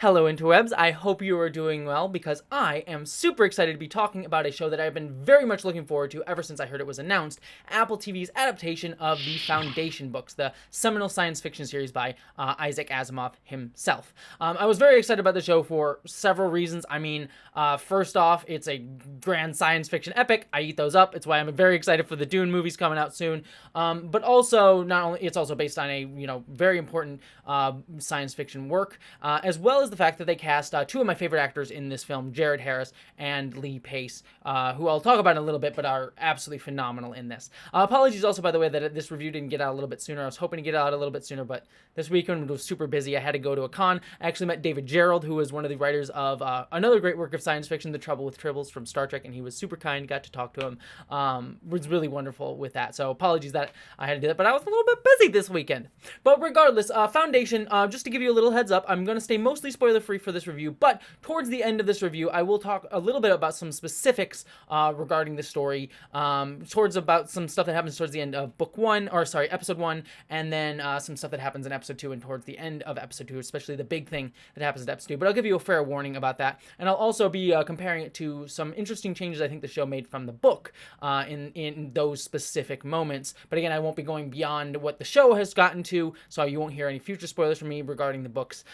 Hello interwebs, I hope you are doing well because I am super excited to be talking about a show that I've been very much looking forward to ever since I heard it was announced, Apple TV's adaptation of the Foundation books, the seminal science fiction series by Isaac Asimov himself. I was very excited about the show for several reasons. First off, it's a grand science fiction epic. I eat those up. It's why I'm very excited for the Dune movies coming out soon. But also, not only it's also based on a very important science fiction work, as well as the fact that they cast two of my favorite actors in this film, Jared Harris and Lee Pace, who I'll talk about in a little bit, but are absolutely phenomenal in this. Apologies also, by the way, that this review didn't get out a little bit sooner. I was hoping to get it out a little bit sooner, but this weekend was super busy. I had to go to a con. I actually met David Gerald, who was one of the writers of another great work of science fiction, The Trouble with Tribbles from Star Trek, and he was super kind, got to talk to him. Was really wonderful with that, so apologies that I had to do that, but I was a little bit busy this weekend. But regardless, Foundation, just to give you a little heads up, I'm going to stay mostly spoiler-free for this review, but towards the end of this review, I will talk a little bit about some specifics regarding the story, about some stuff that happens towards the end of episode 1, and then some stuff that happens in episode 2 and towards the end of episode 2, especially the big thing that happens in episode 2, but I'll give you a fair warning about that, and I'll also be comparing it to some interesting changes I think the show made from the book in those specific moments, but again, I won't be going beyond what the show has gotten to, so you won't hear any future spoilers from me regarding the books,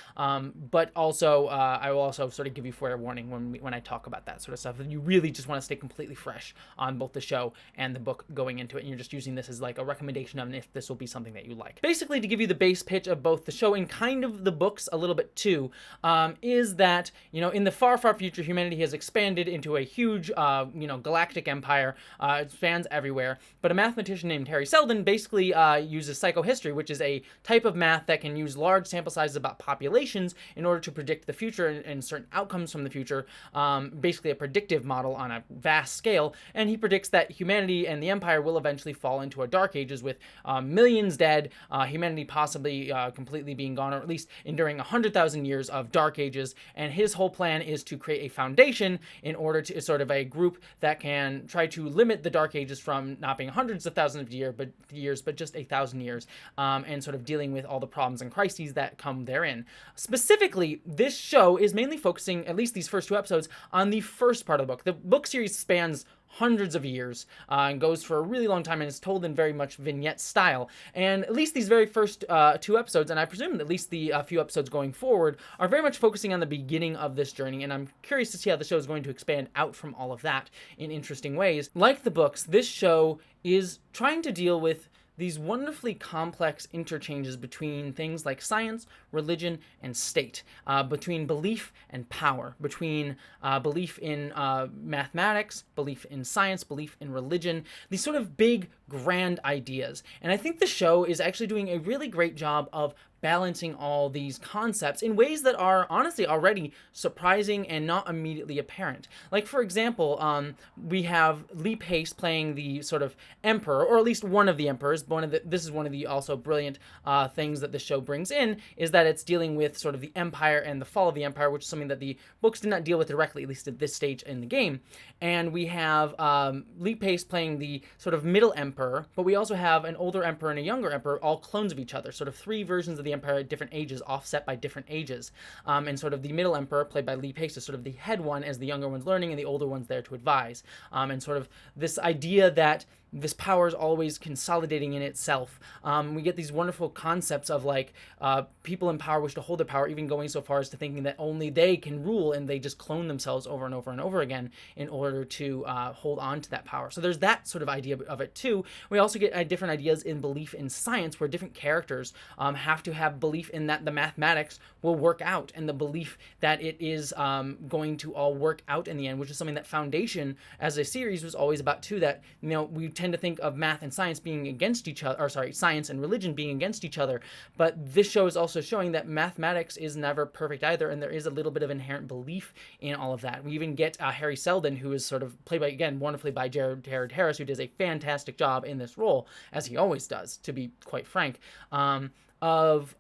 but also I will also sort of give you fair warning when I talk about that sort of stuff. And you really just want to stay completely fresh on both the show and the book going into it, and you're just using this as like a recommendation of if this will be something that you like. Basically, to give you the base pitch of both the show and kind of the books a little bit too, is that in the far, far future, humanity has expanded into a huge galactic empire. It spans everywhere, but a mathematician named Harry Seldon basically uses psychohistory, which is a type of math that can use large sample sizes about populations in order to predict the future and certain outcomes from the future, basically a predictive model on a vast scale, and he predicts that humanity and the empire will eventually fall into a dark ages with millions dead, humanity possibly completely being gone, or at least enduring 100,000 years of dark ages, and his whole plan is to create a foundation in order to sort of a group that can try to limit the dark ages from not being hundreds of thousands of years, but just 1,000 years, and sort of dealing with all the problems and crises that come therein. Specifically, this show is mainly focusing, at least these first 2 episodes, on the first part of the book. The book series spans hundreds of years and goes for a really long time and is told in very much vignette style. And at least these very first 2 episodes, and I presume at least the few episodes going forward, are very much focusing on the beginning of this journey, and I'm curious to see how the show is going to expand out from all of that in interesting ways. Like the books, this show is trying to deal with these wonderfully complex interchanges between things like science, religion, and state, between belief and power, between belief in mathematics, belief in science, belief in religion, these sort of big, grand ideas. And I think the show is actually doing a really great job of balancing all these concepts in ways that are honestly already surprising and not immediately apparent. Like, for example, we have Lee Pace playing the sort of emperor, or at least one of the emperors. This is one of the also brilliant things that the show brings in, is that it's dealing with sort of the empire and the fall of the empire, which is something that the books did not deal with directly, at least at this stage in the game. And we have Lee Pace playing the sort of middle emperor, but we also have an older emperor and a younger emperor, all clones of each other, sort of 3 versions of the empire at different ages, offset by different ages. And sort of the middle emperor, played by Lee Pace, is sort of the head one as the younger one's learning and the older one's there to advise. And sort of this idea that this power is always consolidating in itself. We get these wonderful concepts of like people in power wish to hold their power, even going so far as to thinking that only they can rule, and they just clone themselves over and over and over again in order to hold on to that power. So there's that sort of idea of it too. We also get different ideas in belief in science, where different characters have to have belief in that the mathematics will work out, and the belief that it is going to all work out in the end, which is something that Foundation as a series was always about too, that we tend to think of math and science being against each other, science and religion being against each other, but this show is also showing that mathematics is never perfect either, and there is a little bit of inherent belief in all of that. We even get Harry Seldon, who is sort of played by, again, wonderfully by Jared Harris, who does a fantastic job in this role, as he always does, to be quite frank, of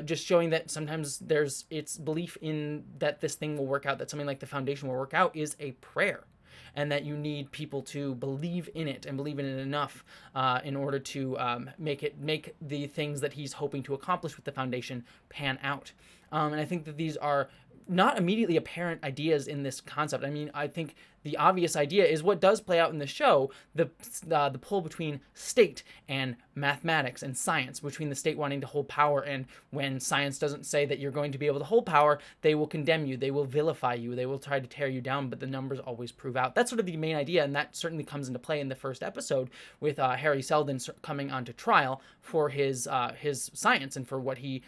just showing that sometimes it's belief in that this thing will work out, that something like the Foundation will work out, is a prayer. And that you need people to believe in it and believe in it enough in order to make the things that he's hoping to accomplish with the Foundation pan out. And I think that these are not immediately apparent ideas in this concept. I mean, I think the obvious idea is what does play out in the show, the pull between state and mathematics and science, between the state wanting to hold power, and when science doesn't say that you're going to be able to hold power, they will condemn you, they will vilify you, they will try to tear you down, but the numbers always prove out. That's sort of the main idea, and that certainly comes into play in the first episode with Harry Seldon coming onto trial for his science and for what he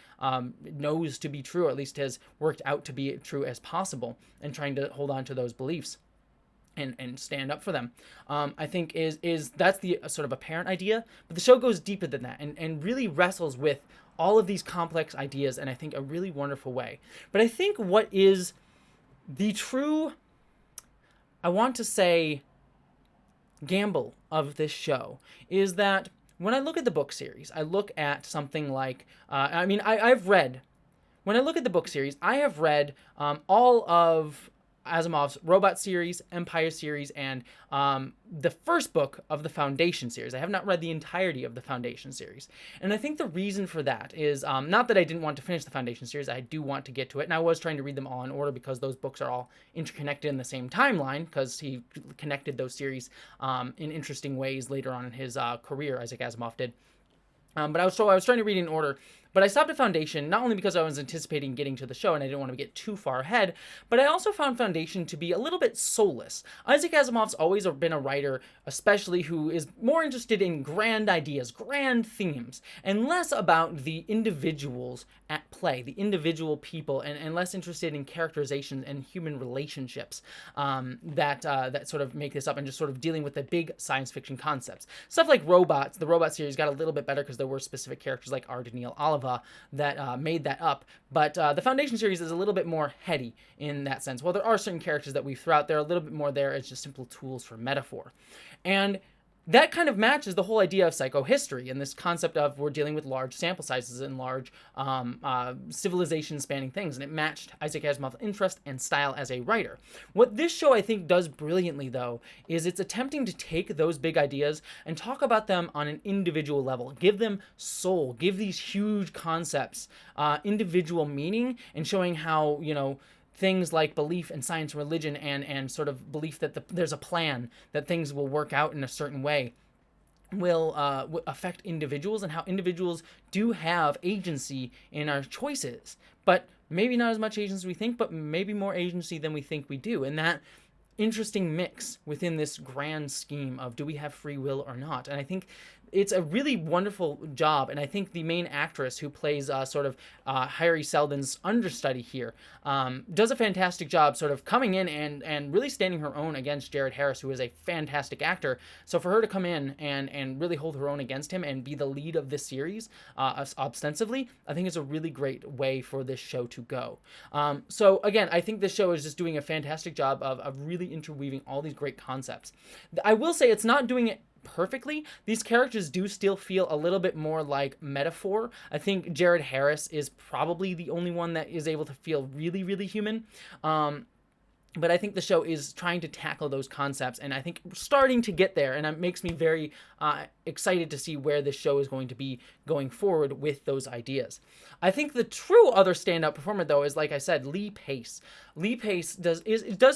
knows to be true, or at least has worked out to be true as possible, and trying to hold on to those beliefs and stand up for them. I think is that's the sort of apparent idea, but the show goes deeper than that and really wrestles with all of these complex ideas in, I think, a really wonderful way. But I think what is the true, I want to say, gamble of this show is that when I look at the book series, I look at something like, I've read, when I look at the book series, I have read all of Asimov's Robot series, Empire series, and the first book of the Foundation series. I have not read the entirety of the Foundation series. And I think the reason for that is, not that I didn't want to finish the Foundation series, I do want to get to it, and I was trying to read them all in order because those books are all interconnected in the same timeline, because he connected those series in interesting ways later on in his career, Isaac Asimov did. But I was trying to read in order, but I stopped at Foundation, not only because I was anticipating getting to the show and I didn't want to get too far ahead, but I also found Foundation to be a little bit soulless. Isaac Asimov's always been a writer, especially who is more interested in grand ideas, grand themes, and less about the individuals at play, the individual people, and less interested in characterizations and human relationships that sort of make this up, and just sort of dealing with the big science fiction concepts. Stuff like robots, the Robot series got a little bit better because there were specific characters like R. Daniil Oliva that made that up, but the Foundation series is a little bit more heady in that sense. While there are certain characters that weave throughout, they're a little bit more there as just simple tools for metaphor. And that kind of matches the whole idea of psychohistory and this concept of we're dealing with large sample sizes and large civilization-spanning things, and it matched Isaac Asimov's interest and style as a writer. What this show, I think, does brilliantly, though, is it's attempting to take those big ideas and talk about them on an individual level, give them soul, give these huge concepts individual meaning, and showing how, things like belief in science and religion and sort of belief that there's a plan, that things will work out in a certain way, will affect individuals, and how individuals do have agency in our choices, but maybe not as much agency as we think, but maybe more agency than we think we do. And that interesting mix within this grand scheme of do we have free will or not. And I think it's a really wonderful job, and I think the main actress who plays Harry Seldon's understudy here does a fantastic job sort of coming in and really standing her own against Jared Harris, who is a fantastic actor. So for her to come in and really hold her own against him and be the lead of this series ostensively, I think is a really great way for this show to go. So again, I think this show is just doing a fantastic job of really interweaving all these great concepts. I will say it's not doing it perfectly. These characters do still feel a little bit more like metaphor. I think Jared Harris is probably the only one that is able to feel really, really human. But I think the show is trying to tackle those concepts, and I think starting to get there, and it makes me very excited to see where this show is going to be going forward with those ideas. I think the true other standout performer, though, is, like I said, Lee Pace. Lee Pace does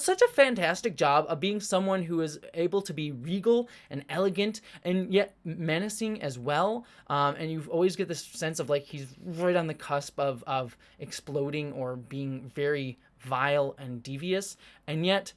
such a fantastic job of being someone who is able to be regal and elegant and yet menacing as well. And you always get this sense of like he's right on the cusp of exploding or being very vile and devious, and yet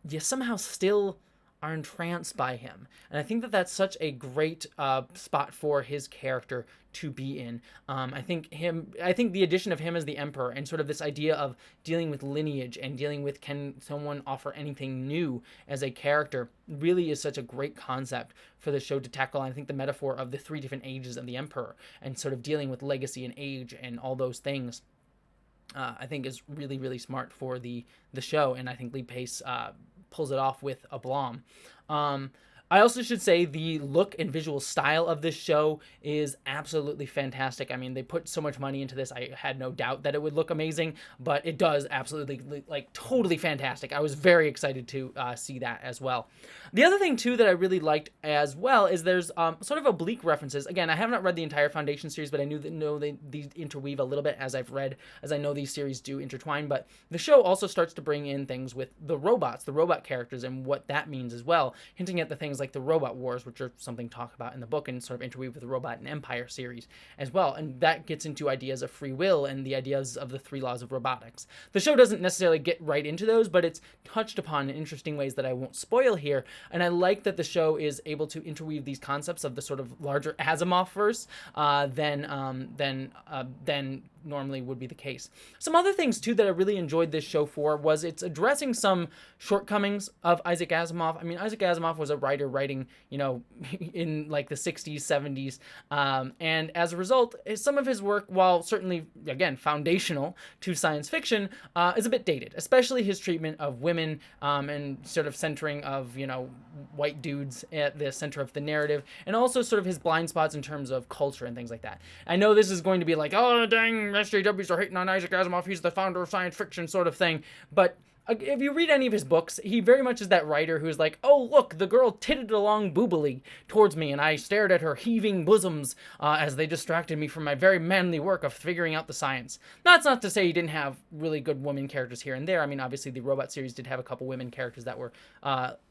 you somehow still are entranced by him. And I think that that's such a great spot for his character to be in. I think the addition of him as the Emperor and sort of this idea of dealing with lineage and dealing with can someone offer anything new as a character really is such a great concept for the show to tackle. And I think the metaphor of the three different ages of the Emperor and sort of dealing with legacy and age and all those things I think is really, really smart for the show, and I think Lee Pace pulls it off with aplomb. I also should say the look and visual style of this show is absolutely fantastic. I mean, they put so much money into this. I had no doubt that it would look amazing, but it does absolutely, like, totally fantastic. I was very excited to see that as well. The other thing, too, that I really liked as well is there's sort of oblique references. Again, I have not read the entire Foundation series, but I know these interweave a little bit as I know these series do intertwine, but the show also starts to bring in things with the robot characters, and what that means as well, hinting at the things like the Robot Wars, which are something talked about in the book and sort of interweave with the Robot and Empire series as well. And that gets into ideas of free will and the ideas of the 3 laws of robotics. The show doesn't necessarily get right into those, but it's touched upon in interesting ways that I won't spoil here. And I like that the show is able to interweave these concepts of the sort of larger Asimov verse than normally would be the case. Some other things too that I really enjoyed this show for was it's addressing some shortcomings of Isaac Asimov. I mean, Isaac Asimov was a writer writing, in like the 60s, 70s, and as a result, some of his work, while certainly, again, foundational to science fiction, is a bit dated, especially his treatment of women and sort of centering of, white dudes at the center of the narrative, and also sort of his blind spots in terms of culture and things like that. I know this is going to be like, oh, dang, SJWs are hating on Isaac Asimov, he's the founder of science fiction sort of thing, but if you read any of his books, he very much is that writer who's like, oh, look, the girl titted along boobily towards me, and I stared at her heaving bosoms as they distracted me from my very manly work of figuring out the science. That's not to say he didn't have really good women characters here and there. I mean, obviously, the Robot series did have a couple women characters that were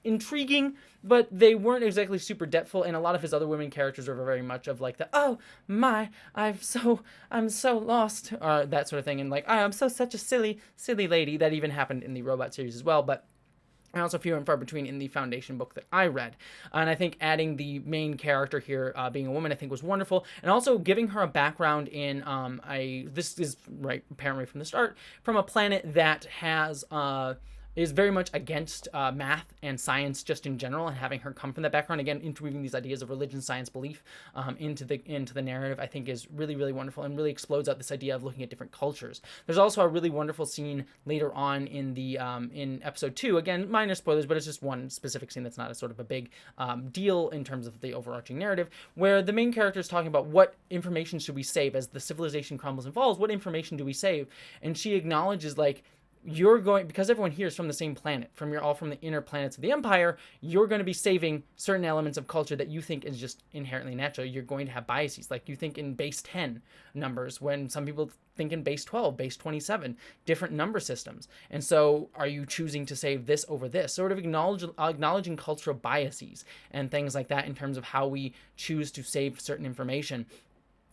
intriguing, but they weren't exactly super depthful, and a lot of his other women characters are very much of like the, oh, my, I'm so lost, that sort of thing, and like, I'm such a silly lady. That even happened in the Robot series as well, but also few and far between in the Foundation book that I read. And I think adding the main character here being a woman, I think was wonderful, and also giving her a background in this is right apparently from the start, from a planet that has is very much against math and science just in general, and having her come from that background, again, interweaving these ideas of religion, science, belief into the narrative, I think is really, really wonderful, and really explodes out this idea of looking at different cultures. There's also a really wonderful scene later on in the in episode 2, again, minor spoilers, but it's just one specific scene that's not a sort of a big deal in terms of the overarching narrative, where the main character is talking about what information should we save as the civilization crumbles and falls, what information do we save? And she acknowledges, like, because everyone here is from the same planet, you're all from the inner planets of the Empire, you're going to be saving certain elements of culture that you think is just inherently natural. You're going to have biases, like you think in base 10 numbers, when some people think in base 12, base 27, different number systems. And so are you choosing to save this over this? Sort of acknowledging cultural biases and things like that in terms of how we choose to save certain information.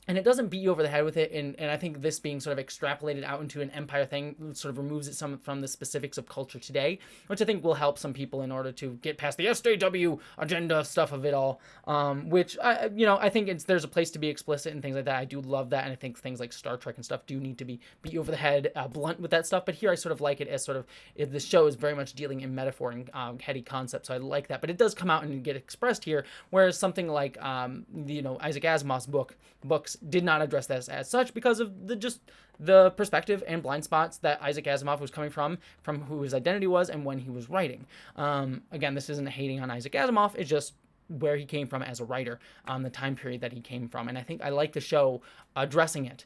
And it doesn't beat you over the head with it, and I think this being sort of extrapolated out into an Empire thing sort of removes it from the specifics of culture today, which I think will help some people in order to get past the SJW agenda stuff of it all, which, I think there's a place to be explicit and things like that. I do love that, and I think things like Star Trek and stuff do need to be beat you over the head, blunt with that stuff, but here I sort of like it as sort of, the show is very much dealing in metaphor and heady concepts, so I like that, but it does come out and get expressed here, whereas something like, Isaac Asimov's books did not address this as such because of the perspective and blind spots that Isaac Asimov was coming from who his identity was and when he was writing. Again, this isn't hating on Isaac Asimov, it's just where he came from as a writer, the time period that he came from. And I think I like the show addressing it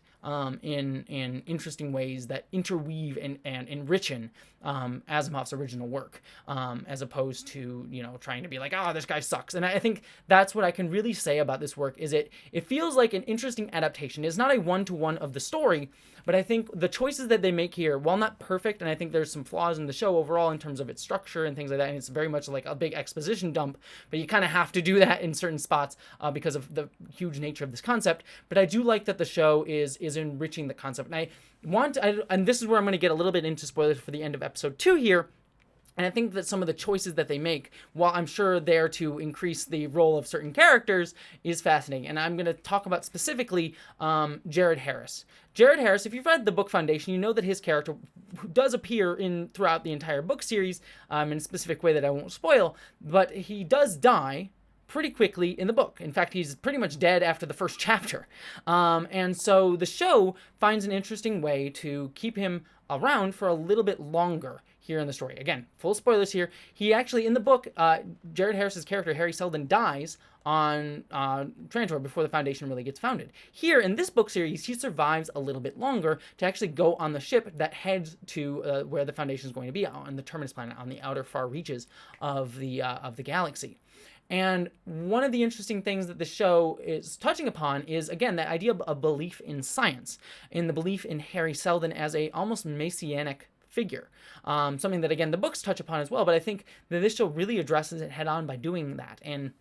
in interesting ways that interweave and enrichen Asimov's original work, as opposed to, trying to be like, this guy sucks. And I think that's what I can really say about this work, is it feels like an interesting adaptation. It's not a one-to-one of the story, but I think the choices that they make here, while not perfect, and I think there's some flaws in the show overall in terms of its structure and things like that, and it's very much like a big exposition dump, but you kind of have to do that in certain spots because of the huge nature of this concept. But I do like that the show is enriching the concept, and and this is where I'm going to get a little bit into spoilers for the end of episode 2 here. And I think that some of the choices that they make, while I'm sure there to increase the role of certain characters, is fascinating. And I'm going to talk about specifically Jared Harris. Jared Harris, if you've read the book Foundation, you know that his character does appear throughout the entire book series in a specific way that I won't spoil, but he does die pretty quickly in the book. In fact, he's pretty much dead after the first chapter. And so the show finds an interesting way to keep him around for a little bit longer here in the story. Again, full spoilers here. He actually, in the book, Jared Harris's character, Harry Seldon, dies on Trantor before the Foundation really gets founded. Here, in this book series, he survives a little bit longer to actually go on the ship that heads to where the Foundation is going to be, on the Terminus planet, on the outer far reaches of the galaxy. And one of the interesting things that the show is touching upon is, again, that idea of belief in science, in the belief in Harry Seldon as a almost messianic figure. Something that, again, the books touch upon as well, but I think that this show really addresses it head on by doing that. And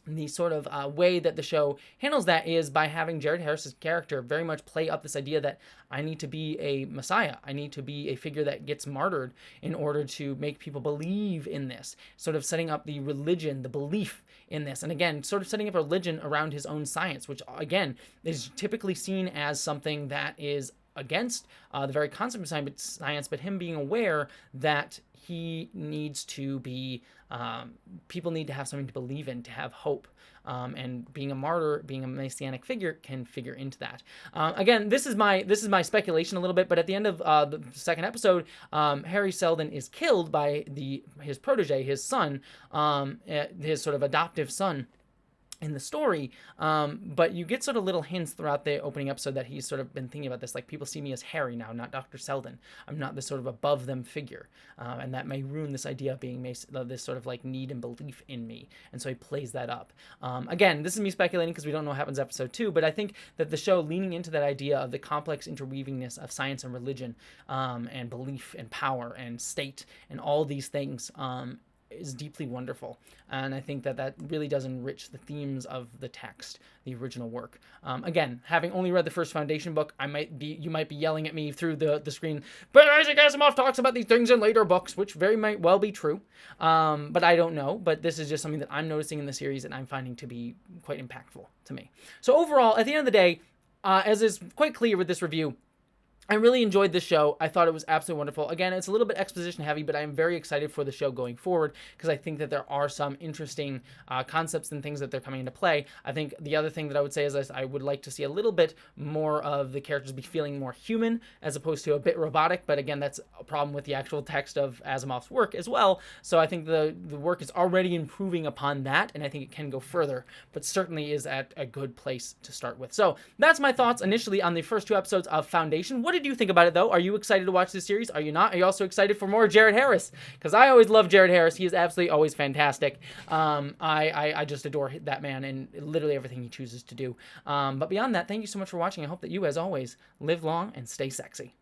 the sort of way that the show handles that is by having Jared Harris's character very much play up this idea that I need to be a messiah. I need to be a figure that gets martyred in order to make people believe in this. Sort of setting up the religion, the belief in this. And again, sort of setting up a religion around his own science, which again is typically seen as something that is against the very concept of science, but him being aware that he needs to be, people need to have something to believe in, to have hope. And being a martyr, being a messianic figure, can figure into that. Again, this is my speculation a little bit, but at the end of the second episode, Harry Seldon is killed by his protege, his son, his sort of adoptive son, in the story, but you get sort of little hints throughout the opening episode that he's sort of been thinking about this, like, people see me as Harry now, not Dr. Seldon. I'm not this sort of above them figure, and that may ruin this idea of being this sort of like need and belief in me, and so he plays that up. Again, this is me speculating because we don't know what happens in episode 2, but I think that the show leaning into that idea of the complex interweavingness of science and religion, and belief and power and state and all these things, is deeply wonderful, and I think that really does enrich the themes of the text, the original work. Again, having only read the first Foundation book, you might be yelling at me through the screen, but Isaac Asimov talks about these things in later books, which very might well be true, but I don't know. But this is just something that I'm noticing in the series and I'm finding to be quite impactful to me. So overall, at the end of the day, as is quite clear with this review, I really enjoyed this show. I thought it was absolutely wonderful. Again, it's a little bit exposition heavy, but I am very excited for the show going forward because I think that there are some interesting concepts and things that they're coming into play. I think the other thing that I would say is I would like to see a little bit more of the characters be feeling more human as opposed to a bit robotic. But again, that's a problem with the actual text of Asimov's work as well. So I think the work is already improving upon that, and I think it can go further, but certainly is at a good place to start with. So that's my thoughts initially on the first 2 episodes of Foundation. What did you think about it, though? Are you excited to watch this series? Are you not? Are you also excited for more Jared Harris? Because I always love Jared Harris. He is absolutely always fantastic. I just adore that man and literally everything he chooses to do. But beyond that, thank you so much for watching. I hope that you, as always, live long and stay sexy.